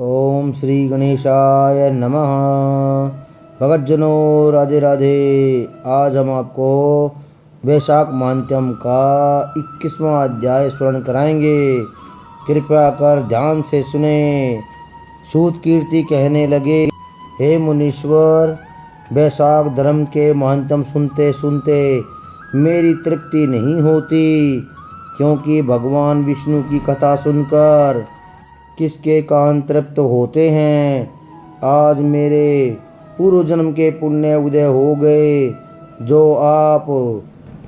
ओम श्री गणेशाय नमः। भगतजनों राधे राधे। आज हम आपको वैशाख मान्यम का 21वां अध्याय स्मरण कराएंगे। कृपया कर ध्यान से सुने। सूत कीर्ति कहने लगे, हे मुनीश्वर, वैशाख धर्म के महानतम सुनते सुनते मेरी तृप्ति नहीं होती, क्योंकि भगवान विष्णु की कथा सुनकर किसके कान तृप्त होते हैं। आज मेरे पूर्व जन्म के पुण्य उदय हो गए, जो आप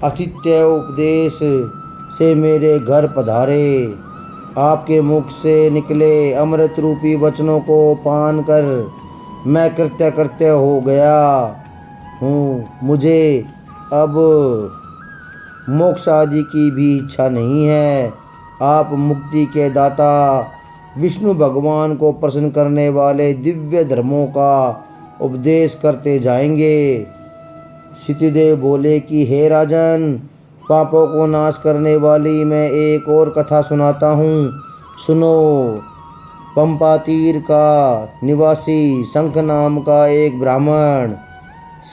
अतिथ्य उपदेश से मेरे घर पधारे। आपके मुख से निकले अमृत रूपी वचनों को पान कर मैं कृत्य कृत्य हो गया हूँ। मुझे अब मोक्ष आदि की भी इच्छा नहीं है। आप मुक्ति के दाता विष्णु भगवान को प्रसन्न करने वाले दिव्य धर्मों का उपदेश करते जाएंगे। क्षितिदेव बोले कि हे राजन, पापों को नाश करने वाली मैं एक और कथा सुनाता हूँ, सुनो। पंपा तीर का निवासी शंख नाम का एक ब्राह्मण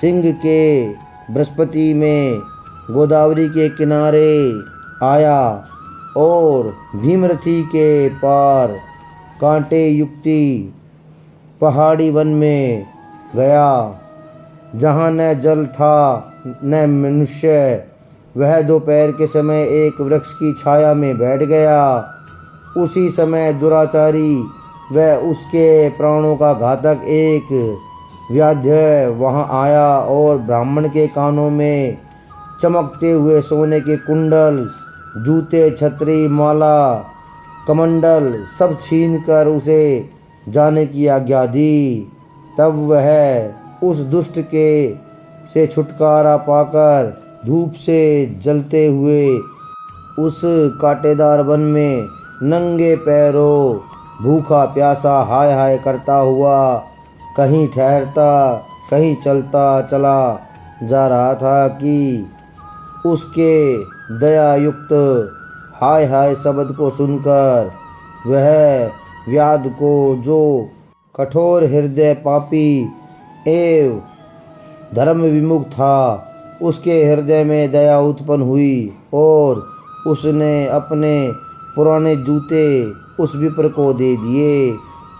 सिंह के बृहस्पति में गोदावरी के किनारे आया और भीमरथी के पार कांटे युक्ति पहाड़ी वन में गया, जहाँ न जल था न मनुष्य। वह दोपहर के समय एक वृक्ष की छाया में बैठ गया। उसी समय दुराचारी व उसके प्राणों का घातक एक व्याध्य वहाँ आया और ब्राह्मण के कानों में चमकते हुए सोने के कुंडल, जूते, छतरी, माला, कमंडल सब छीन कर उसे जाने की आज्ञा दी। तब वह उस दुष्ट के से छुटकारा पाकर धूप से जलते हुए उस कांटेदार वन में नंगे पैरों भूखा प्यासा हाय हाय करता हुआ कहीं ठहरता कहीं चलता चला जा रहा था कि उसके दयायुक्त हाय हाय शब्द को सुनकर वह व्याध को, जो कठोर हृदय पापी एवं धर्म विमुख था, उसके हृदय में दया उत्पन्न हुई और उसने अपने पुराने जूते उस विप्र को दे दिए।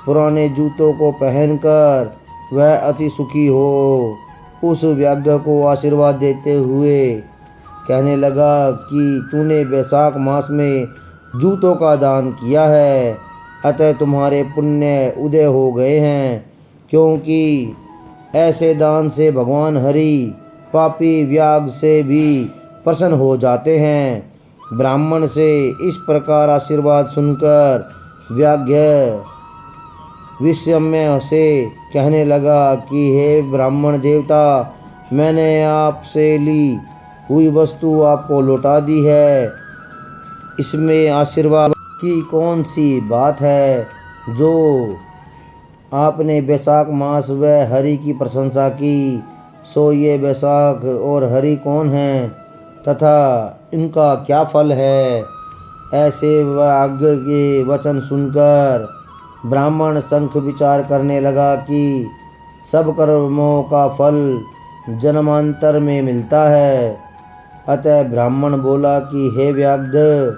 पुराने जूतों को पहनकर वह अति सुखी हो उस व्याघ्र को आशीर्वाद देते हुए कहने लगा कि तूने वैशाख मास में जूतों का दान किया है, अतः तुम्हारे पुण्य उदय हो गए हैं, क्योंकि ऐसे दान से भगवान हरि पापी व्याघ्र से भी प्रसन्न हो जाते हैं। ब्राह्मण से इस प्रकार आशीर्वाद सुनकर व्याघ्र विस्मय से कहने लगा कि हे ब्राह्मण देवता, मैंने आपसे ली हुई वस्तु आपको लौटा दी है। इसमें आशीर्वाद की कौन सी बात है, जो आपने वैशाख मास व हरि की प्रशंसा की। सो ये वैशाख और हरि कौन हैं तथा इनका क्या फल है। ऐसे वाग्य के वचन सुनकर ब्राह्मण शंख विचार करने लगा कि सब कर्मों का फल जन्मांतर में मिलता है। अतः ब्राह्मण बोला कि हे व्याघ्र,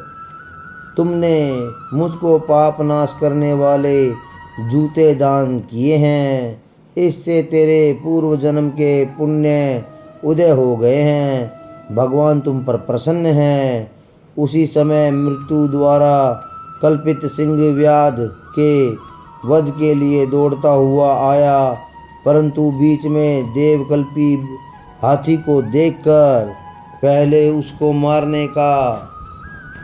तुमने मुझको पाप नाश करने वाले जूते दान किए हैं, इससे तेरे पूर्व जन्म के पुण्य उदय हो गए हैं। भगवान तुम पर प्रसन्न हैं। उसी समय मृत्यु द्वारा कल्पित सिंह व्याध के वध के लिए दौड़ता हुआ आया, परंतु बीच में देवकल्पी हाथी को देखकर पहले उसको मारने का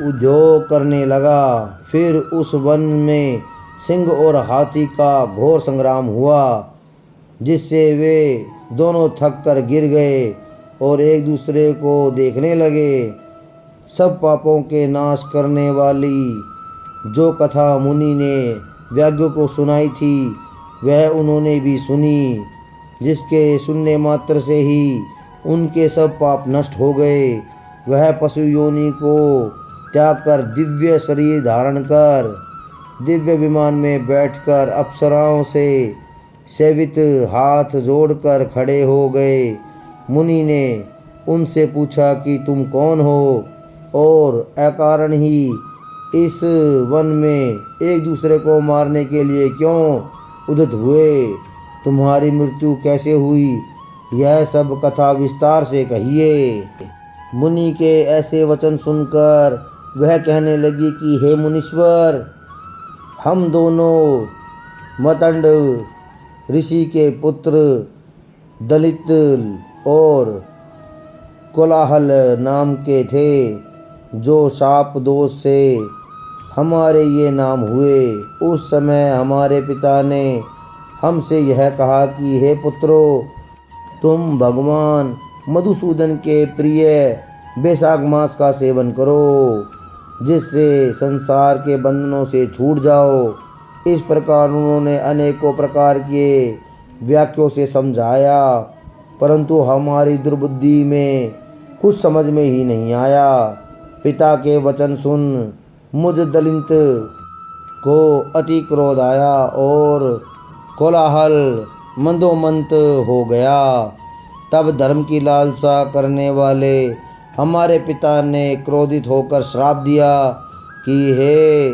उद्योग करने लगा। फिर उस वन में सिंह और हाथी का घोर संग्राम हुआ, जिससे वे दोनों थक कर गिर गए और एक दूसरे को देखने लगे। सब पापों के नाश करने वाली जो कथा मुनि ने व्याघ्र को सुनाई थी, वह उन्होंने भी सुनी, जिसके सुनने मात्र से ही उनके सब पाप नष्ट हो गए। वह पशु योनि को त्याग कर दिव्य शरीर धारण कर दिव्य विमान में बैठकर अप्सराओं से सेवित हाथ जोड़कर खड़े हो गए। मुनि ने उनसे पूछा कि तुम कौन हो और अकारण ही इस वन में एक दूसरे को मारने के लिए क्यों उद्यत हुए? तुम्हारी मृत्यु कैसे हुई? यह सब कथा विस्तार से कहिए। मुनि के ऐसे वचन सुनकर वह कहने लगी कि हे मुनीश्वर, हम दोनों मतंड ऋषि के पुत्र दलित और कोलाहल नाम के थे, जो शाप दोष से हमारे ये नाम हुए। उस समय हमारे पिता ने हमसे यह कहा कि हे पुत्रो, तुम भगवान मधुसूदन के प्रिय बैसाख मास का सेवन करो, जिससे संसार के बंधनों से छूट जाओ। इस प्रकार उन्होंने अनेकों प्रकार के वाक्यों से समझाया, परंतु हमारी दुर्बुद्धि में कुछ समझ में ही नहीं आया। पिता के वचन सुन मुझ दलित को अति क्रोध आया और कोलाहल मंदोमंत हो गया। तब धर्म की लालसा करने वाले हमारे पिता ने क्रोधित होकर श्राप दिया कि हे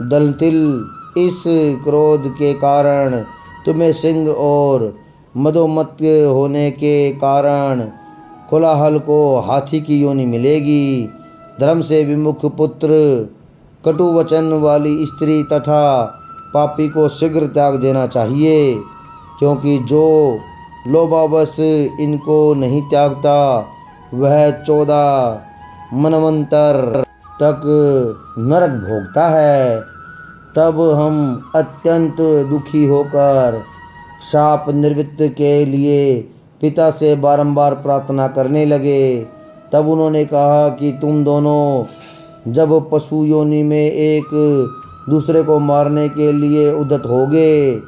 दलतिल, इस क्रोध के कारण तुम्हें सिंह और मदोमत होने के कारण कोलाहल को हाथी की योनि मिलेगी। धर्म से विमुख पुत्र, कटु वचन वाली स्त्री तथा पापी को शीघ्र त्याग देना चाहिए, क्योंकि जो लोभावश इनको नहीं त्यागता वह 14 मनवंतर तक नरक भोगता है। तब हम अत्यंत दुखी होकर शाप निवृत्त के लिए पिता से बारंबार प्रार्थना करने लगे। तब उन्होंने कहा कि तुम दोनों जब पशु योनि में एक दूसरे को मारने के लिए उद्यत होगे,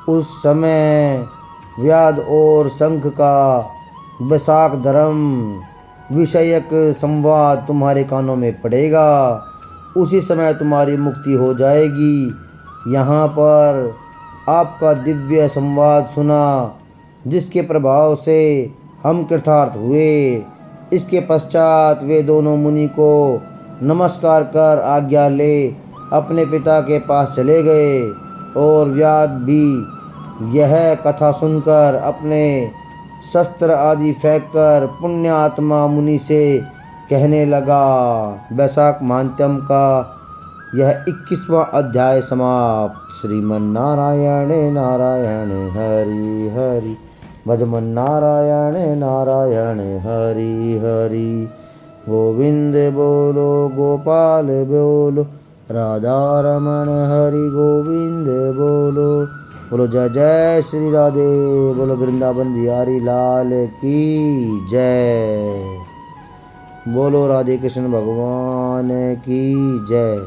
उस समय व्याध और शंख का बैसाख धर्म विषयक संवाद तुम्हारे कानों में पड़ेगा। उसी समय तुम्हारी मुक्ति हो जाएगी। यहाँ पर आपका दिव्य संवाद सुना, जिसके प्रभाव से हम कृतार्थ हुए। इसके पश्चात वे दोनों मुनि को नमस्कार कर आज्ञा ले अपने पिता के पास चले गए और व्याध भी यह कथा सुनकर अपने शस्त्र आदि फेंककर पुण्य आत्मा मुनि से कहने लगा। बैसाख मान्त्यम का यह 21वां अध्याय समाप्त। श्रीमन्नारायण नारायण हरि हरि, भजमन नारायण नारायण हरि हरि। गोविंद बोलो गोपाल बोलो, राधा रमण हरि गोविंद बोलो। बोलो जय जय श्री राधे, बोलो वृंदावन बिहारी लाल की जय, बोलो राधे कृष्ण भगवान की जय।